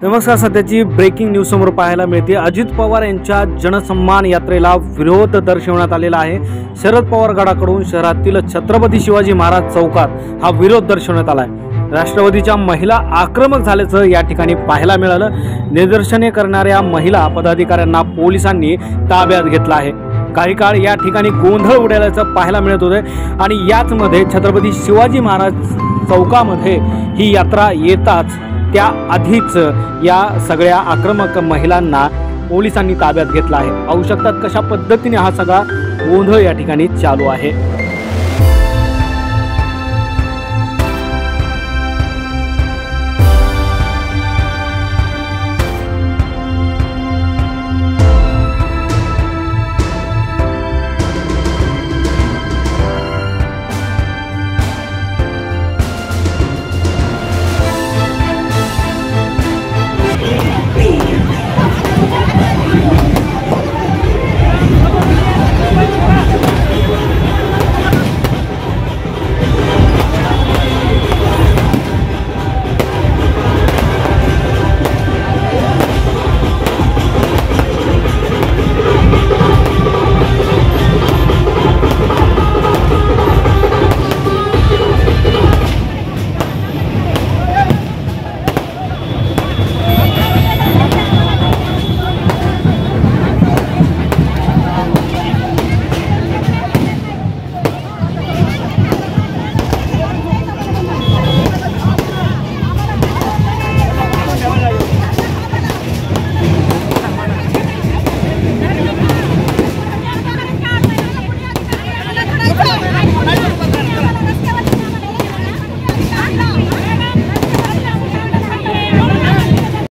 नमस्कार. सध्याची breaking news समोर पाहायला मिळते. अजित पवार यांच्या जनसन्मान यात्रेला विरोध दर्शवण्यात आलेला आहे. शरद पवार गडाकडून शहरातील छत्रपती शिवाजी महाराज चौकात हा विरोध दर्शवण्यात आला आहे. राष्ट्रवादीच्या महिला आक्रमक झाल्याचं या ठिकाणी पाहायला मिळालं. निदर्शने करणाऱ्या महिला पदाधिकाऱ्यांना पोलिसांनी ताब्यात घेतलं आहे. काही काळ या ठिकाणी गोंधळ उडाल्याचं पाहायला मिळत होते आणि याच मध्ये छत्रपती शिवाजी महाराज चौकामध्ये ही यात्रा येताच त्या आधीच या सगळ्या आक्रमक महिलांना पोलिसांनी ताब्यात घेतला आहे. पाहू शकतात कशा पद्धतीने हा सगळा गोंधळ या ठिकाणी चालू आहे.